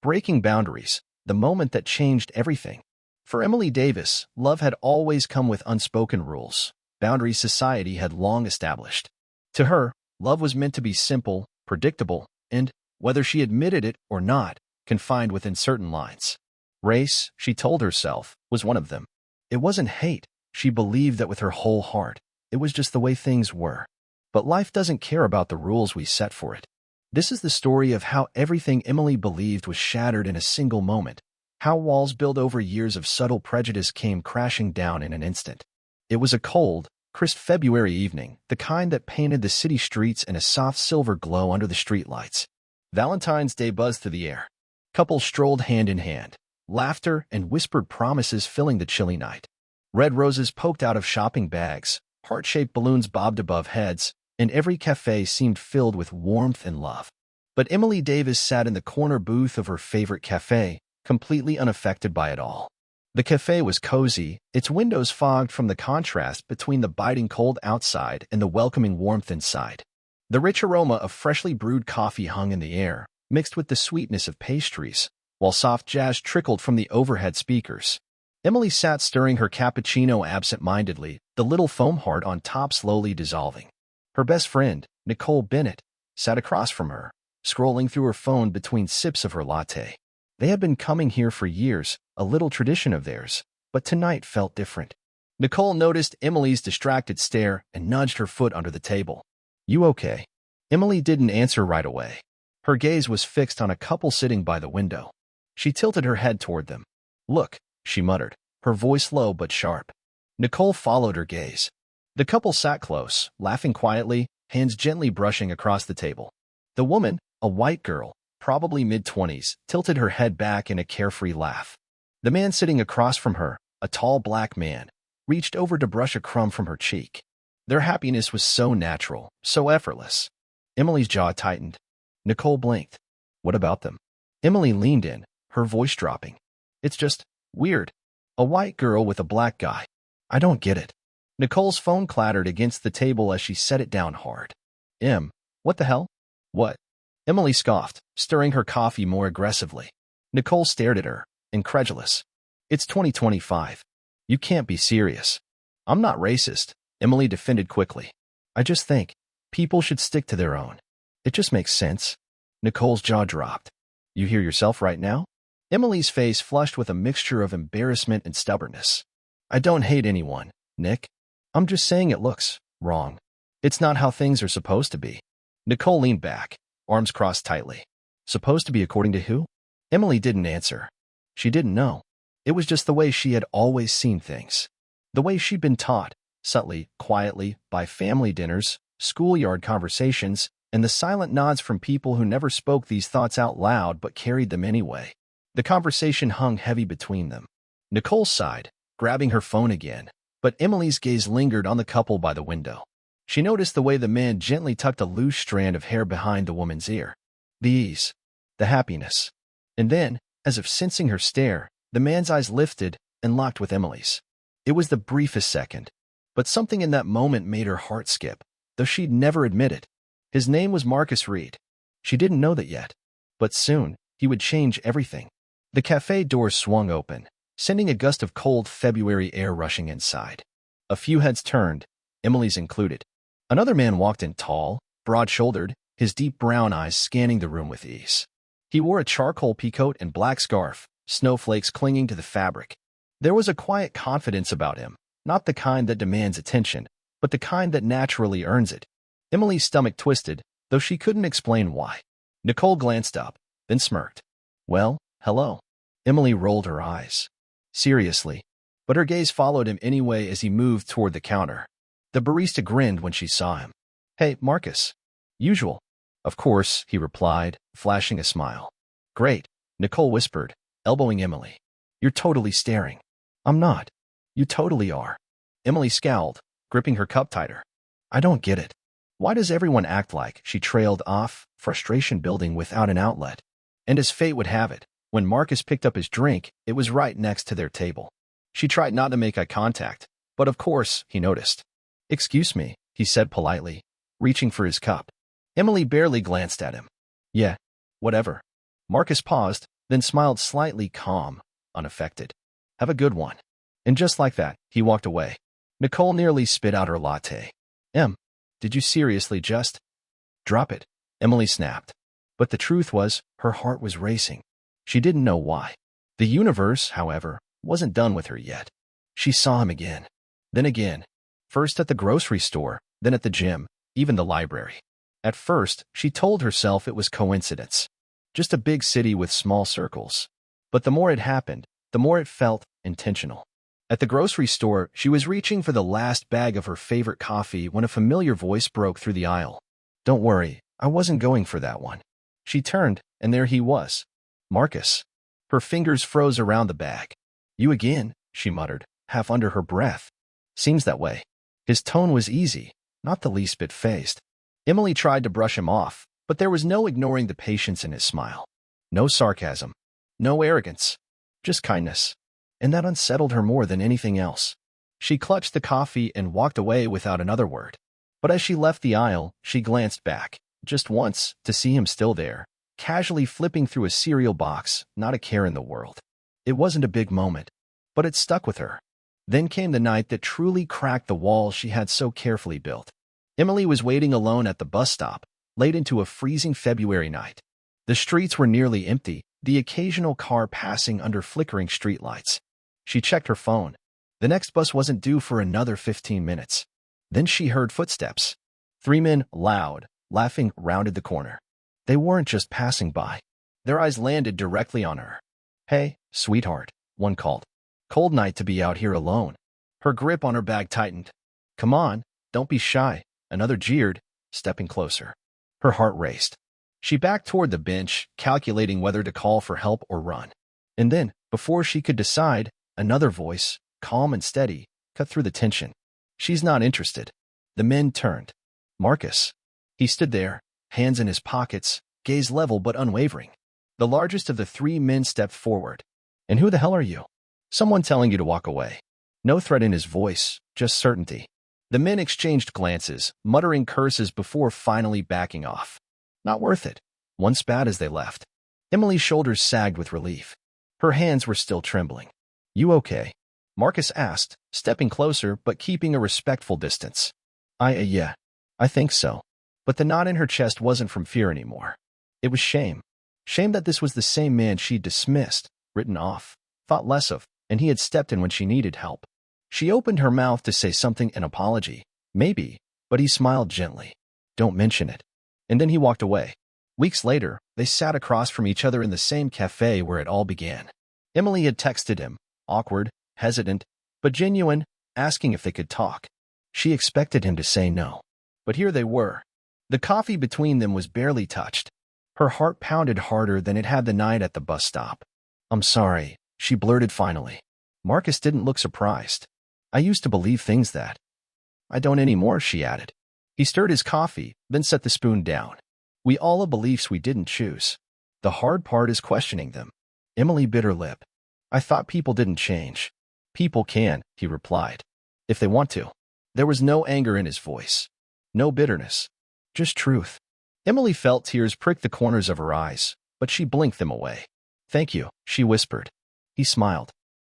Breaking boundaries, the moment that changed everything. For Emily Davis, love had always come with unspoken rules, boundaries society had long established. To her, love was meant to be simple, predictable, and, whether she admitted it or not, confined within certain lines. Race, she told herself, was one of them. It wasn't hate, she believed that with her whole heart. It was just the way things were. But life doesn't care about the rules we set for it. This is the story of how everything Emily believed was shattered in a single moment, how walls built over years of subtle prejudice came crashing down in an instant. It was a cold, crisp February evening, the kind that painted the city streets in a soft silver glow under the streetlights. Valentine's Day buzzed through the air. Couples strolled hand in hand, laughter and whispered promises filling the chilly night. Red roses poked out of shopping bags, heart-shaped balloons bobbed above heads, and every cafe seemed filled with warmth and love. But Emily Davis sat in the corner booth of her favorite cafe, completely unaffected by it all. The cafe was cozy, its windows fogged from the contrast between the biting cold outside and the welcoming warmth inside. The rich aroma of freshly brewed coffee hung in the air, mixed with the sweetness of pastries, while soft jazz trickled from the overhead speakers. Emily sat stirring her cappuccino absent-mindedly, the little foam heart on top slowly dissolving. Her best friend, Nicole Bennett, sat across from her, scrolling through her phone between sips of her latte. They had been coming here for years, a little tradition of theirs, but tonight felt different. Nicole noticed Emily's distracted stare and nudged her foot under the table. "You okay?" Emily didn't answer right away. Her gaze was fixed on a couple sitting by the window. She tilted her head toward them. "Look," she muttered, her voice low but sharp. Nicole followed her gaze. The couple sat close, laughing quietly, hands gently brushing across the table. The woman, a white girl, probably mid-20s, tilted her head back in a carefree laugh. The man sitting across from her, a tall black man, reached over to brush a crumb from her cheek. Their happiness was so natural, so effortless. Emily's jaw tightened. Nicole blinked. "What about them?" Emily leaned in, her voice dropping. "It's just weird. A white girl with a black guy. I don't get it." Nicole's phone clattered against the table as she set it down hard. What the hell?" "What?" Emily scoffed, stirring her coffee more aggressively. Nicole stared at her, incredulous. "It's 2025. You can't be serious." "I'm not racist," Emily defended quickly. "I just think people should stick to their own. It just makes sense." Nicole's jaw dropped. "You hear yourself right now?" Emily's face flushed with a mixture of embarrassment and stubbornness. "I don't hate anyone, Nick. I'm just saying it looks wrong. It's not how things are supposed to be." Nicole leaned back, arms crossed tightly. "Supposed to be according to who?" Emily didn't answer. She didn't know. It was just the way she had always seen things. The way she'd been taught, subtly, quietly, by family dinners, schoolyard conversations, and the silent nods from people who never spoke these thoughts out loud but carried them anyway. The conversation hung heavy between them. Nicole sighed, grabbing her phone again, but Emily's gaze lingered on the couple by the window. She noticed the way the man gently tucked a loose strand of hair behind the woman's ear. The ease, the happiness. And then, as if sensing her stare, the man's eyes lifted and locked with Emily's. It was the briefest second, but something in that moment made her heart skip, though she'd never admit it. His name was Marcus Reed. She didn't know that yet, but soon he would change everything. The cafe doors swung open, sending a gust of cold February air rushing inside. A few heads turned, Emily's included. Another man walked in tall, broad-shouldered, his deep brown eyes scanning the room with ease. He wore a charcoal peacoat and black scarf, snowflakes clinging to the fabric. There was a quiet confidence about him, not the kind that demands attention, but the kind that naturally earns it. Emily's stomach twisted, though she couldn't explain why. Nicole glanced up, then smirked. "Well, hello." Emily rolled her eyes. Seriously. But her gaze followed him anyway as he moved toward the counter. The barista grinned when she saw him. "Hey, Marcus." "Usual." "Of course," he replied, flashing a smile. "Great," Nicole whispered, elbowing Emily. "You're totally staring." "I'm not." "You totally are." Emily scowled, gripping her cup tighter. "I don't get it. Why does everyone act like?" She trailed off, frustration building without an outlet. And as fate would have it, when Marcus picked up his drink, it was right next to their table. She tried not to make eye contact, but of course, he noticed. "Excuse me," he said politely, reaching for his cup. Emily barely glanced at him. "Yeah, whatever." Marcus paused, then smiled slightly calm, unaffected. Have a good one. And just like that, he walked away. Nicole nearly spit out her latte. Did you seriously just drop it? Emily snapped. But the truth was, her heart was racing. She didn't know why. The universe, however, wasn't done with her yet. She saw him again. Then again. First at the grocery store, then at the gym, even the library. At first, she told herself it was coincidence. Just a big city with small circles. But the more it happened, the more it felt intentional. At the grocery store, she was reaching for the last bag of her favorite coffee when a familiar voice broke through the aisle. Don't worry, I wasn't going for that one. She turned, and there he was. Marcus. Her fingers froze around the bag. You again, she muttered, half under her breath. Seems that way. His tone was easy, not the least bit phased. Emily tried to brush him off, but there was no ignoring the patience in his smile. No sarcasm. No arrogance. Just kindness. And that unsettled her more than anything else. She clutched the coffee and walked away without another word. But as she left the aisle, she glanced back, just once, to see him still there, casually flipping through a cereal box, not a care in the world. It wasn't a big moment, but it stuck with her. Then came the night that truly cracked the walls she had so carefully built. Emily was waiting alone at the bus stop, late into a freezing February night. The streets were nearly empty, the occasional car passing under flickering streetlights. She checked her phone. The next bus wasn't due for another 15 minutes. Then she heard footsteps. 3 men, loud, laughing, rounded the corner. They weren't just passing by. Their eyes landed directly on her. Hey, sweetheart, one called. Cold night to be out here alone. Her grip on her bag tightened. Come on, don't be shy, another jeered, stepping closer. Her heart raced. She backed toward the bench, calculating whether to call for help or run. And then, before she could decide, another voice, calm and steady, cut through the tension. She's not interested. The men turned. Marcus. He stood there, hands in his pockets, gaze level but unwavering. The largest of the 3 men stepped forward. And who the hell are you? Someone telling you to walk away. No threat in his voice, just certainty. The men exchanged glances, muttering curses before finally backing off. Not worth it. One spat as they left. Emily's shoulders sagged with relief. Her hands were still trembling. You okay? Marcus asked, stepping closer but keeping a respectful distance. Yeah, I think so. But the knot in her chest wasn't from fear anymore. It was shame. Shame that this was the same man she'd dismissed, written off, thought less of, and he had stepped in when she needed help. She opened her mouth to say something, an apology, maybe, but he smiled gently. Don't mention it. And then he walked away. Weeks later, they sat across from each other in the same cafe where it all began. Emily had texted him, awkward, hesitant, but genuine, asking if they could talk. She expected him to say no. But here they were. The coffee between them was barely touched. Her heart pounded harder than it had the night at the bus stop. I'm sorry, she blurted finally. Marcus didn't look surprised. I used to believe things that. I don't anymore, she added. He stirred his coffee, then set the spoon down. We all have beliefs we didn't choose. The hard part is questioning them. Emily bit her lip. I thought people didn't change. People can, he replied. If they want to. There was no anger in his voice. No bitterness. Just truth. Emily felt tears prick the corners of her eyes, but she blinked them away. Thank you, she whispered. He smiled.